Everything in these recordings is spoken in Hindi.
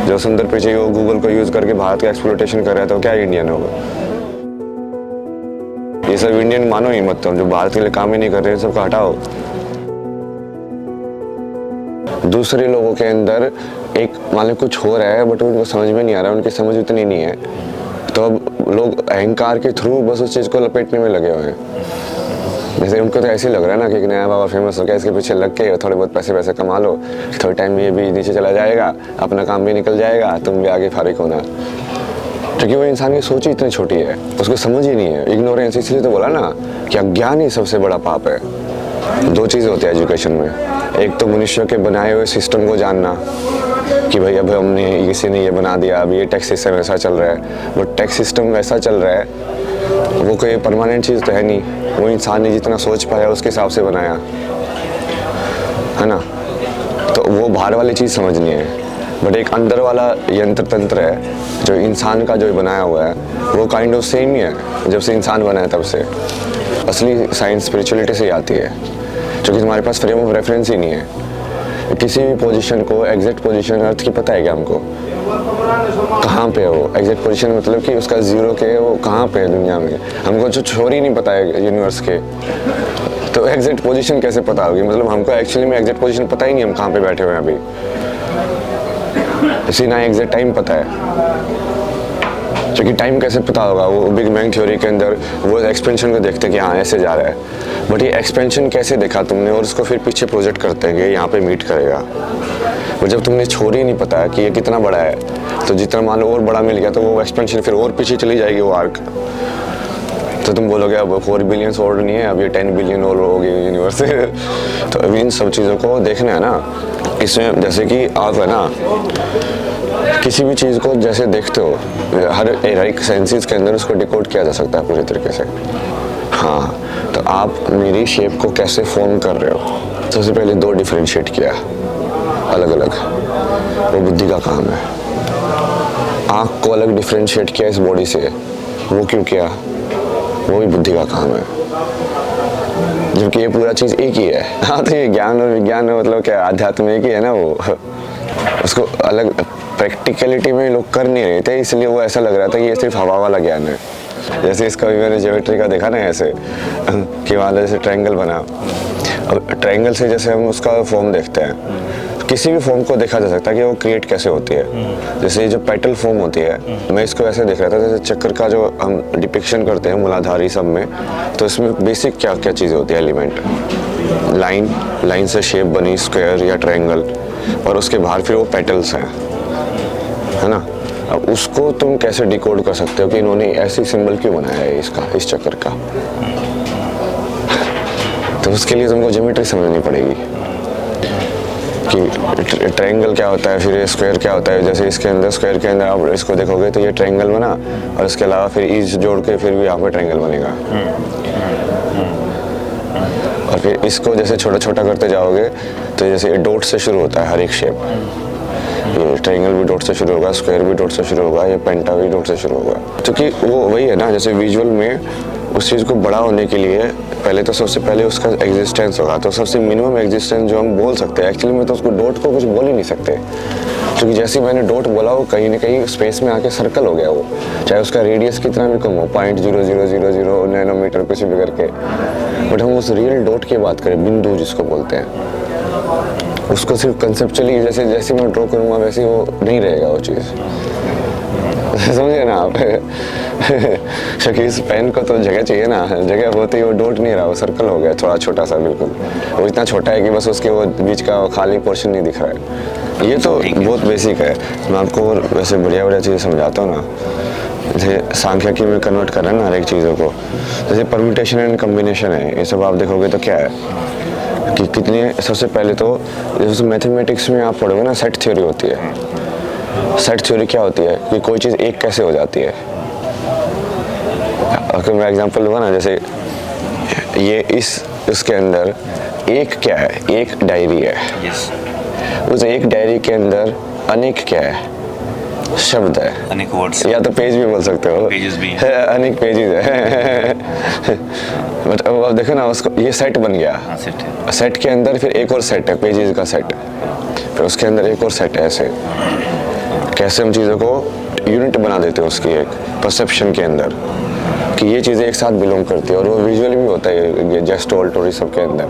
जो सुंदर पिचाई वो गूगल को यूज करके भारत का एक्सप्लोटेशन कर रहा है तो क्या इंडियन होगा? ये सब इंडियन मानो ही मत, तुम जो भारत के लिए काम ही नहीं कर रहे हैं सबको हटाओ। दूसरे लोगों के अंदर एक मान लो कुछ हो रहा है बट उनको समझ में नहीं आ रहा, उनकी समझ उतनी नहीं है, तो अब लोग अहंकार के थ्रू बस उस चीज़ को लपेटने में लगे हुए हैं। जैसे उनको तो ऐसे ही लग रहा है ना कि नया बाबा फेमस हो गया, इसके पीछे लग के थोड़े बहुत पैसे कमा लो, थोड़े टाइम में ये भी नीचे चला जाएगा, अपना काम भी निकल जाएगा, तुम भी आगे फारिग होना। क्योंकि वो इंसान की सोच ही इतनी छोटी है, उसको समझ ही नहीं है। इग्नोरेंस, इसलिए तो बोला ना कि अज्ञान ही सबसे बड़ा पाप है। दो चीज़ होती है एजुकेशन में, एक तो मनुष्य के बनाए हुए सिस्टम को जानना कि भाई अब हमने किसी ने ये बना दिया, अब ये टैक्स सिस्टम ऐसा चल रहा है, वो टैक्स सिस्टम वैसा चल रहा है, वो कोई परमानेंट चीज़ तो है नहीं, वो इंसान ने जितना सोच पाया उसके हिसाब से बनाया है ना। तो वो बाहर वाली चीज़ समझनी है, बट एक अंदर वाला यंत्र तंत्र है जो इंसान का जो बनाया हुआ है वो काइंड ऑफ सेम ही है जब से इंसान बना है तब से। असली साइंस स्पिरिचुअलिटी से ही आती है, क्योंकि तुम्हारे पास फ्रेम ऑफ रेफरेंस ही नहीं है। किसी भी पोजीशन को, एग्जैक्ट पोजीशन अर्थ की पता है क्या हमको, कहाँ पे है वो एग्जैक्ट पोजीशन, मतलब कि उसका जीरो के वो कहाँ पे है दुनिया में, हमको जो छोर ही नहीं पता है यूनिवर्स के, तो एग्जैक्ट पोजीशन कैसे पता होगी? मतलब हमको एक्चुअली में एग्जैक्ट पोजीशन पता ही नहीं, हम कहाँ पे बैठे हुए हैं अभी, इसी ना एग्जैक्ट टाइम पता है। क्योंकि टाइम कैसे पता होगा? वो बिग बैंग थ्योरी के अंदर वो एक्सपेंशन को देखते हैं कि हाँ ऐसे जा रहा है, बट ये एक्सपेंशन कैसे देखा तुमने, और उसको फिर पीछे प्रोजेक्ट करते हैं कि यहाँ पे मीट करेगा। और जब तुमने छोड़ ही नहीं पता कि ये कितना बड़ा है, तो जितना मान लो और बड़ा मिल गया तो वो एक्सपेंशन फिर और पीछे चली जाएगी वो आर्क, तो तुम बोलोगे अब 4 बिलियन और नहीं है, अब ये 10 बिलियन और होगी यूनिवर्स। तो अभी इन सब चीज़ों को देखना है ना। इसमें जैसे कि आप है ना किसी भी चीज़ को जैसे देखते हो, हर एक सेंसेस के अंदर उसको डिकोड किया जा सकता है पूरी तरीके से। हाँ, तो आप मेरी शेप को कैसे फॉर्म कर रहे हो, सबसे पहले 2 डिफरेंशिएट किया अलग अलग, वो बुद्धि का काम है। आँख को अलग डिफरेंशिएट किया इस बॉडी से, वो क्यों किया? वो भी बुद्धि का काम है, जबकि ये पूरा चीज़ एक ही है। हाँ, तो ये ज्ञान और विज्ञान में मतलब क्या आध्यात्म एक ही है ना, वो उसको अलग प्रैक्टिकलिटी में लोग कर नहीं रहे थे, इसलिए वो ऐसा लग रहा था कि ये सिर्फ हवा वाला ज्ञान है। जैसे इसका भी मैंने ज्योमेट्री का देखा ना ऐसे कि वहाँ जैसे ट्रायंगल बना, अब ट्रायंगल से जैसे हम उसका फॉर्म देखते हैं, किसी भी फॉर्म को देखा जा सकता है कि वो क्रिएट कैसे होती है। जैसे ये जो पेटल फॉर्म होती है, मैं इसको ऐसे देख रहा था जैसे चक्कर का जो हम डिपिक्शन करते हैं मूलाधारी सब में, तो इसमें बेसिक क्या क्या चीज़ें होती है एलिमेंट, लाइन से शेप बनी स्क्वायर या ट्रायंगल, और उसके बाहर फिर वो पेटल्स हैं, है ना। अब उसको तुम कैसे डिकोड कर सकते हो कि इन्होंने ऐसी सिंबल क्यों बनाया है इसका, इस चक्कर का? तो उसके लिए तुमको ज्योमेट्री समझनी पड़ेगी कि ट्रायंगल क्या होता है, फिर स्क्वायर क्या होता है। जैसे इसके अंदर स्क्वायर के अंदर आप इसको देखोगे तो ये ट्रायंगल बना, और इसके अलावा फिर ईज जोड़ के फिर भी यहाँ पे ट्रायंगल बनेगा। और फिर इसको जैसे छोटा छोटा करते जाओगे तो जैसे डॉट से शुरू होता है हर एक शेप, ये ट्रायंगल भी डॉट से शुरू होगा, स्क्वायर भी डॉट से शुरू होगा, ये पेंटा भी डॉट से शुरू होगा। क्योंकि वो वही है ना, जैसे विजुअल में उस चीज़ को बड़ा होने के लिए पहले तो सबसे पहले उसका एग्जिस्टेंस होगा, तो सबसे मिनिमम एग्जिस्टेंस जो हम बोल सकते हैं, एक्चुअली में तो उसको डॉट को कुछ बोल ही नहीं सकते, क्योंकि जैसे मैंने डॉट बोला वो कहीं ना कहीं स्पेस में आके सर्कल हो गया, वो चाहे उसका रेडियस कितना भी कम हो, 0.0000 नैनोमीटर कुछ भी करके, बट हम उस रियल डॉट की बात करें, बिंदु जिसको बोलते हैं, उसको सिर्फ कंसेप्चुअली जैसे मैं ड्रॉ करूँगा वैसे वो नहीं रहेगा वो चीज़, समझे ना आप। क्योंकि इस पेन को तो जगह चाहिए ना, जगह होती ही वो डॉट नहीं रहा, वो सर्कल हो गया थोड़ा छोटा सा, बिल्कुल वो इतना छोटा है कि बस उसके वो बीच का खाली पोर्शन नहीं दिख रहा है। ये तो बहुत बेसिक है, मैं आपको वैसे बढ़िया चीज़ समझाता हूँ ना। जैसे सांख्यिकी में कन्वर्ट कर रहे हैं ना हर एक चीज़ों को, जैसे परम्यूटेशन एंड कम्बिनेशन है, ये सब आप देखोगे तो क्या है कि कितने, सबसे पहले तो जैसे मैथमेटिक्स में आप पढ़ोगे ना सेट थ्योरी होती है। सेट थ्योरी क्या होती है कि कोई चीज़ एक कैसे हो जाती है। अगर मैं एग्जांपल लूँगा ना, जैसे ये इसके अंदर एक क्या है, एक डायरी है, उस एक डायरी के अंदर अनेक क्या है, शब्द है, अनेक वर्ड्स, या तो पेज भी बोल सकते हो, पेजेस भी है, अनेक पेजेस है। बट अब देखो ना, उसको ये सेट बन गया, सेट है, सेट के अंदर फिर एक और सेट है, पेजेस का सेट, फिर उसके अंदर एक और सेट है, ऐसे कैसे हम चीज़ों को यूनिट बना देते हैं उसकी एक परसेप्शन के अंदर कि ये चीज़ें एक साथ बिलोंग करती है, और वो विजुअली भी होता है जेस्टोल टोरी सब के अंदर,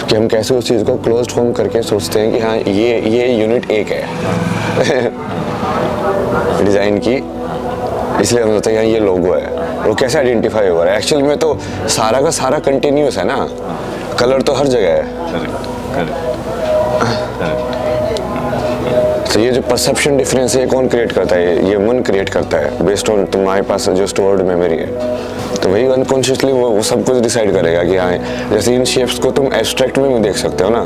कि हम कैसे उस चीज़ को क्लोज्ड फॉर्म करके सोचते हैं कि हाँ ये यूनिट एक है डिज़ाइन की, इसलिए हम सोचते हैं ये लोगो है। वो कैसे आइडेंटिफाई हो रहा है? एक्चुअल में तो सारा का सारा कंटिन्यूस है ना, कलर तो हर जगह है। तो ये जो परसेप्शन डिफरेंस है, कौन क्रिएट करता है? ये मन क्रिएट करता है बेस्ड ऑन तुम्हारे पास जो स्टोर्ड मेमोरी है। तो वही अनकॉन्शियसली वो सब कुछ डिसाइड करेगा कि हाँ, जैसे इन शेप्स को तुम एब्स्ट्रैक्ट में भी देख सकते हो ना।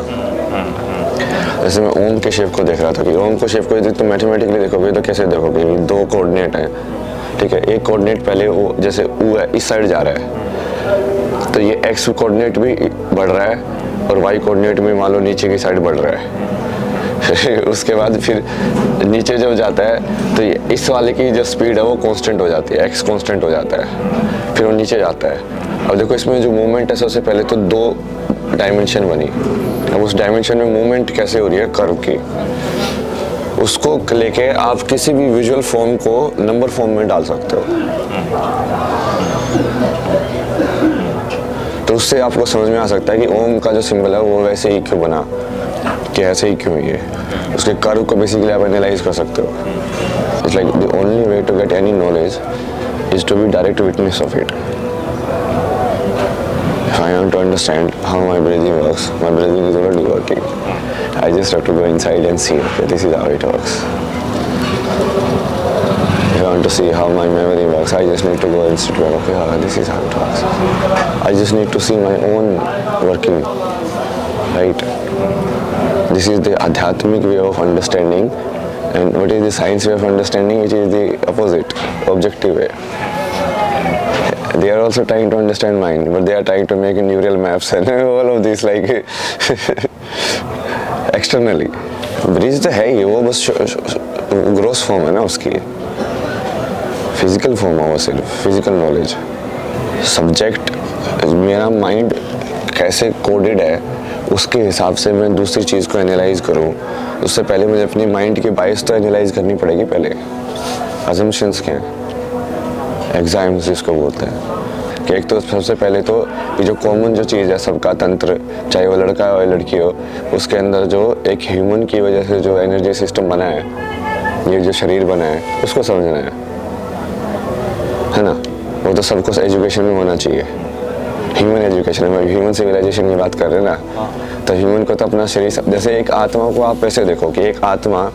जैसे मैं ओम के शेप को देख रहा था कि ओम को शेप को यदि तुम मैथमेटिकली देखोगे तो कैसे देखोगे? 2 कोऑर्डिनेट हैं, ठीक है। एक कोऑर्डिनेट पहले वो जैसे U है, इस साइड जा रहा है, तो ये x कोऑर्डिनेट भी बढ़ रहा है और y कोऑर्डिनेट भी मान लो नीचे की साइड बढ़ रहा है। उसके बाद फिर नीचे जब जाता है तो ये इस वाले की जो स्पीड है वो कांस्टेंट हो जाती है, x कांस्टेंट हो जाता है, फिर वो नीचे जाता है। अब देखो इसमें जो मूवमेंट है, सबसे पहले तो 2 डायमेंशन बनी। अब उस डायमेंशन में मूवमेंट कैसे हो रही है? कर्व की। उसको लेके आप किसी भी विजुअल फॉर्म को नंबर फॉर्म में डाल सकते हो, तो उससे आपको समझ में आ सकता है कि ओम का जो सिंबल है वो वैसे ही क्यों बना, कि ऐसे ही क्यों ये। उसके कर्व को बेसिकली आप एनालाइज कर सकते हो। It's like the only way to get any knowledge is to be direct witness of it. If I want to understand how my breathing works, my breathing is already working. I just have to go inside and see, okay, this is how it works. If I want to see how my memory works, I just need to go and sit back, okay, this is how it works. I just need to see my own working, right? This is the adhyatmic way of understanding, and what is the science way of understanding, which is the opposite, objective way. They are also trying to understand mind, but they are trying to make neural maps and all of this like externally. Bridge तो है ही, वो बस ग्रोस फॉर्म है ना उसकी, फिजिकल फॉर्म है वो, सिर्फ फिजिकल नॉलेज। सब्जेक्ट मेरा माइंड कैसे कोडेड है उसके हिसाब से मैं दूसरी चीज़ को एनालाइज करूँ, उससे पहले मुझे अपनी माइंड की बायस तो एनालाइज करनी पड़ेगी पहले। अजम्पशंस क्या हैं? एग्जाम्स जिसको बोलते हैं कि एक तो सबसे पहले तो ये जो कॉमन जो चीज़ है सबका तंत्र, चाहे वो लड़का हो या लड़की हो, उसके अंदर जो एक ह्यूमन की वजह से जो एनर्जी सिस्टम बना है, ये जो शरीर बना है, उसको समझना है ना। वो तो सब कुछ एजुकेशन में होना चाहिए, ह्यूमन एजुकेशन में। ह्यूमन सिविलाइजेशन की बात कर रहे हैं ना, तो ह्यूमन को तो अपना शरीर, जैसे एक आत्मा को आप ऐसे देखो कि एक आत्मा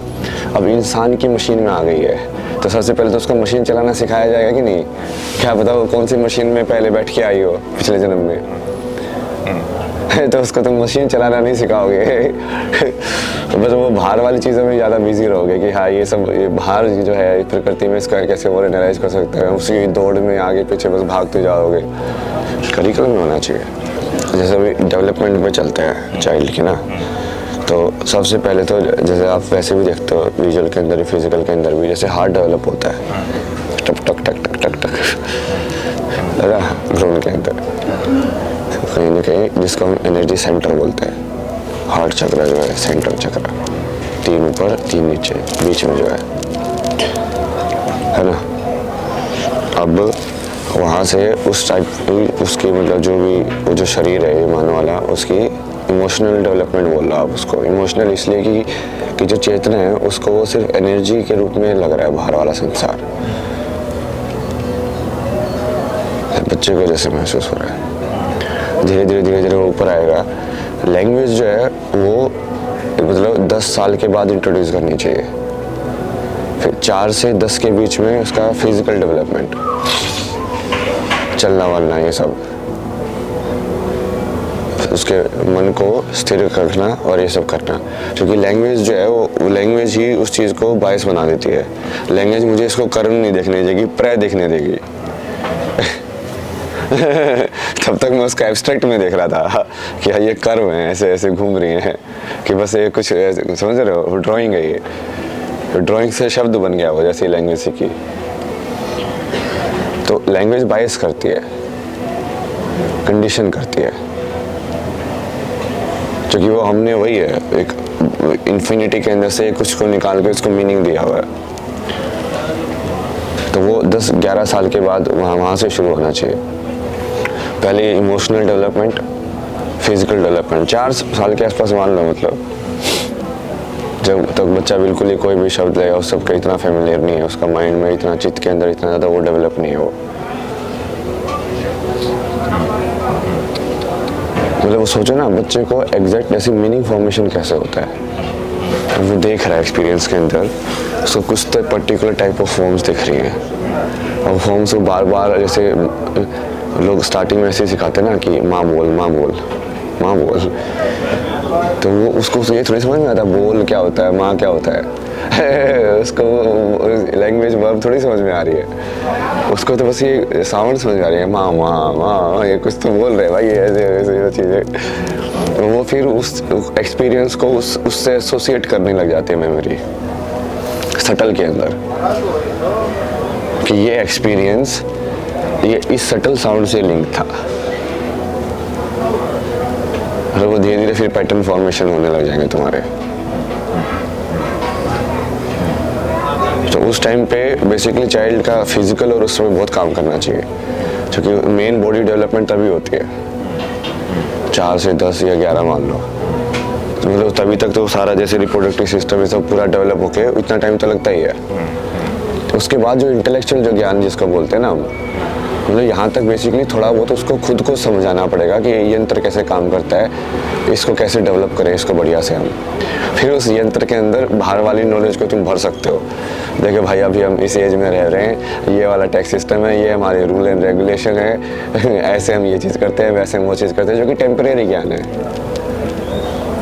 अब इंसान की मशीन में आ गई है, तो सबसे पहले तो उसको मशीन चलाना सिखाया जाएगा कि नहीं? क्या पता वो कौन सी मशीन में पहले बैठ के आई हो पिछले जन्म में तो उसको तुम मशीन चलाना नहीं सिखाओगे बस वो बाहर वाली चीज़ों में ज़्यादा बिजी रहोगे कि हाँ ये सब, ये बाहर जो है प्रकृति में इसका कैसे वो एनालाइज कर सकते हैं, उसी दौड़ में आगे पीछे बस भागते जाओगे। करिकुलम में होना चाहिए। जैसे अभी डेवलपमेंट में चलते हैं चाइल्ड की ना, तो सबसे पहले तो जैसे आप वैसे भी देखते हो विजुअल के अंदर, फिजिकल के अंदर भी, जैसे हार्ट डेवलप होता है टक टक टक टक टक टक है ना भ्रूण के अंदर, कहीं ना कहीं, जिसको हम एनर्जी सेंटर बोलते हैं। हार्ट चक्र जो है सेंटर चक्र, 3 ऊपर 3 नीचे, बीच में जो है ना। अब वहाँ से उस टाइप उसकी मतलब जो भी वो जो शरीर है ये मानव वाला, उसकी इमोशनल डेवलपमेंट बोल रहा है उसको। इमोशनल इसलिए कि जो चेतना है उसको वो सिर्फ एनर्जी के रूप में लग रहा है बाहर वाला संसार, बच्चे को जैसे महसूस हो रहा है। धीरे धीरे वो ऊपर आएगा। लैंग्वेज जो है वो मतलब 10 साल के बाद इंट्रोड्यूस करनी चाहिए, फिर 4 से 10 के बीच में उसका फिजिकल डेवलपमेंट, चलना वलना ये सब, उसके मन को स्थिर रखना और ये सब करना। क्योंकि लैंग्वेज जो है वो लैंग्वेज ही उस चीज़ को बायस बना देती है। लैंग्वेज मुझे इसको कर्म नहीं देखने देगी, प्रय देखने देगी तब तक मैं उसका एब्स्ट्रैक्ट में देख रहा था कि हाँ ये कर्व हैं, ऐसे ऐसे घूम रही हैं, कि बस ये कुछ समझ रहे हो, ड्राइंग है ये, ड्राइंग से शब्द बन गया वो, जैसे लैंग्वेज सीखी। तो लैंग्वेज बायस करती है, कंडीशन करती है, क्योंकि वो हमने वही है एक इन्फिनिटी के अंदर से कुछ को निकाल के उसको मीनिंग दिया हुआ है। तो वो 10-11 साल के बाद वहाँ से शुरू होना चाहिए। पहले इमोशनल डेवलपमेंट, फिजिकल डेवलपमेंट 4 साल के आसपास मान लो, मतलब जब तक बच्चा बिल्कुल ही कोई भी शब्द लेगा उस सबका इतना फेमिलियर नहीं है, उसका माइंड में इतना, चित्त के अंदर इतना ज़्यादा वो डेवलप नहीं है वो। मतलब वो सोचो ना, बच्चे को एग्जैक्ट ऐसी मीनिंग फॉर्मेशन कैसे होता है, वो देख रहा है एक्सपीरियंस के अंदर, उसको कुछ तो पर्टिकुलर टाइप ऑफ फॉर्म्स दिख रही हैं, और फॉर्म्स को बार बार, जैसे लोग स्टार्टिंग में ऐसे सिखाते हैं ना कि माँ बोल माँ बोल माँ बोल, तो वो उसको ये थोड़ी समझ में आता बोल क्या होता है, माँ क्या होता है उसको लैंग्वेज वर्ब थोड़ी समझ में आ रही है, उसको तो बस ये साउंड समझ में आ रही है, माँ माँ माँ, ये कुछ तो बोल रहे हैं भाई, ऐसे ऐसे चीज़ें। वो फिर उस एक्सपीरियंस को उससे एसोसिएट करने लग जाती है मेमोरी सटल के अंदर, कि ये एक्सपीरियंस ये इस सटल साउंड से लिंक था, और वो धीरे धीरे फिर पैटर्न फॉर्मेशन होने लग जाएंगे तुम्हारे। तो उस टाइम पे बेसिकली चाइल्ड का फिजिकल और उस समय बहुत काम करना चाहिए, क्योंकि मेन बॉडी डेवलपमेंट तभी होती है 4 से 10 या 11 मान लो, मतलब तभी तक तो सारा जैसे रिप्रोडक्टिव सिस्टम ये सब पूरा डेवलप होके इतना टाइम तो लगता ही है। तो उसके बाद जो इंटेलेक्चुअल जो ज्ञान जिसको बोलते हैं ना, मतलब यहाँ तक बेसिकली थोड़ा बहुत उसको खुद को समझाना पड़ेगा कि ये यंत्र कैसे काम करता है, इसको कैसे डेवलप करें इसको बढ़िया से हम। फिर उस यंत्र के अंदर बाहर वाली नॉलेज को तुम भर सकते हो। देखो भाई अभी हम इस एज में रह रहे हैं, ये वाला टैक्स सिस्टम है, ये हमारे रूल एंड रेगुलेशन है ऐसे हम ये चीज़ करते हैं, वैसे हम वो चीज़ करते हैं, जो कि टेम्परेरी ज्ञान है,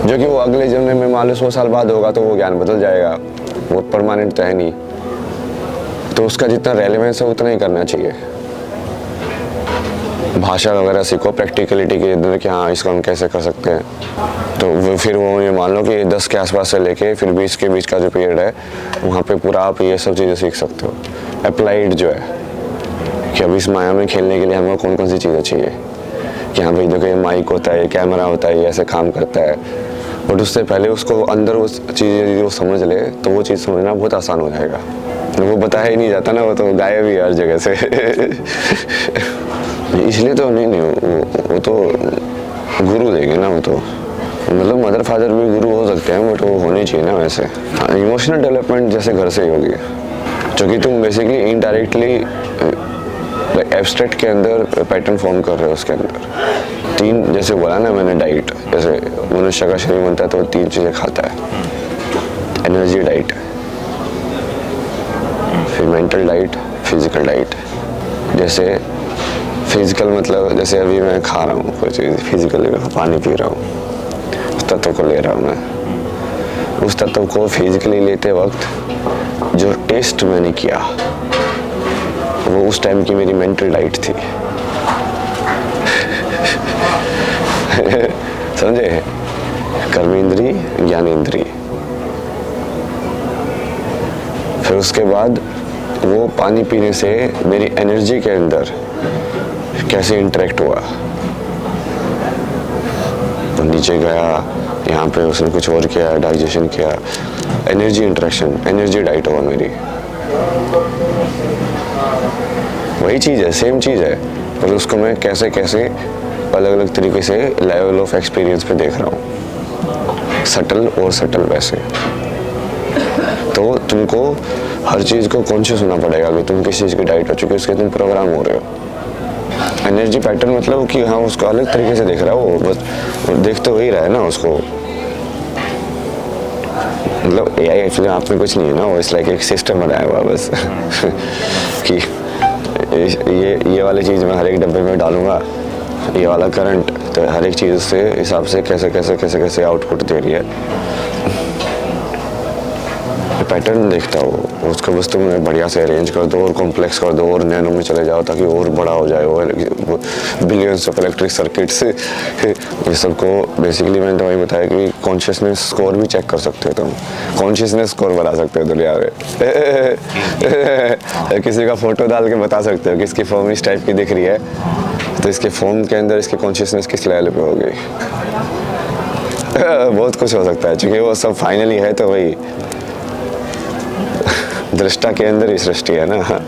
जो कि वो अगले जन्म में मान लो 100 साल बाद होगा तो वो ज्ञान बदल जाएगा, वो परमानेंट तो है नहीं। तो उसका जितना रेलेवेंस है उतना ही करना चाहिए। भाषा वगैरह सीखो प्रैक्टिकलिटी के अंदर कि हाँ इसको हम कैसे कर सकते हैं। तो फिर वो ये मान लो कि 10 के आसपास से लेके फिर 20 के बीच का जो पीरियड है वहाँ पे पूरा आप ये सब चीज़ें सीख सकते हो। अप्लाइड जो है कि अब इस माया में खेलने के लिए हमें कौन कौन सी चीज़ें चाहिए, कि हाँ भाई देखो ये माइक होता है, ये कैमरा होता है, ये ऐसे काम करता है। बट उससे पहले उसको अंदर वो चीज़ें वो समझ ले तो वो चीज़ समझना बहुत आसान हो जाएगा। वो बताया ही नहीं जाता ना, वो तो गायब ही हर जगह से इसलिए तो नहीं वो तो गुरु देंगे ना, वो तो मतलब मदर फादर भी गुरु हो सकते हैं, बट वो होने चाहिए ना वैसे। इमोशनल डेवलपमेंट जैसे घर से ही होगी, क्योंकि तुम बेसिकली इनडायरेक्टली एब्स्ट्रैक्ट के अंदर पैटर्न फॉर्म कर रहे हो। उसके अंदर 3 जैसे बोला ना मैंने, डाइट, जैसे मनुष्य का शरीर बनता है तो वो 3 चीज़ें खाता है, एनर्जी डाइट, फिर मेंटल डाइट, फिजिकल डाइट। जैसे फिजिकल मतलब जैसे अभी मैं खा रहा हूँ कोई चीज़, फिजिकली मैं पानी पी रहा हूँ, उस तत्व को ले रहा हूँ मैं। उस तत्व को फिजिकली लेते वक्त जो टेस्ट मैंने किया वो उस टाइम की मेरी मेंटल डाइट थी समझे? कर्मेंद्री, ज्ञानेंद्री। फिर उसके बाद वो पानी पीने से मेरी एनर्जी के अंदर कैसे इंटरेक्ट हुआ, तो नीचे गया, यहाँ पे उसने कुछ और किया, डाइजेशन किया, एनर्जी इंटरेक्शन, एनर्जी डाइट हुआ मेरी। वही चीज़ है, सेम चीज़ है, पर उसको मैं कैसे कैसे अलग अलग तरीके से लेवल ऑफ एक्सपीरियंस पे देख रहा हूँ, सटल और सटल वैसे। तो तुमको हर चीज़ को कॉन्शियस होना पड़ेगा कि तुम किस चीज़ की डाइट हो चुकी है, उसके तुम प्रोग्राम हो रहे हो। एनर्जी पैटर्न मतलब कि हाँ उसको अलग तरीके से देख रहा है वो, बस देख तो वही रहा है ना उसको। मतलब एआई एक्चुअली आप में कुछ नहीं है ना, वो इस लाइक एक सिस्टम बनाया हुआ बस कि ये वाली चीज़ मैं हर एक डब्बे में डालूंगा, ये वाला करंट तो हर एक चीज़ से हिसाब से कैसे कैसे कैसे कैसे आउटपुट दे रही है। पैटर्न देखता हो उसको, बस तुम बढ़िया से अरेंज कर दो और कॉम्प्लेक्स कर दो और नैनो में चले जाओ ताकि और बड़ा हो जाए, और बिलियंस ऑफ इलेक्ट्रिक सर्किट्स ये सबको। बेसिकली मैंने तो वही बताया कि कॉन्शियसनेस स्कोर भी चेक कर सकते हो तुम, कॉन्शियसनेस स्कोर बना सकते हो दुनिया में किसी का फोटो डाल के बता सकते हो कि इसकी फॉर्म इस टाइप की दिख रही है, तो इसके फॉर्म के अंदर इसकी कॉन्शियसनेस किस लेवल पे होगी। बहुत कुछ हो सकता है, क्योंकि वो सब फाइनली है तो वही दृष्टा के अंदर ही सृष्टि है ना।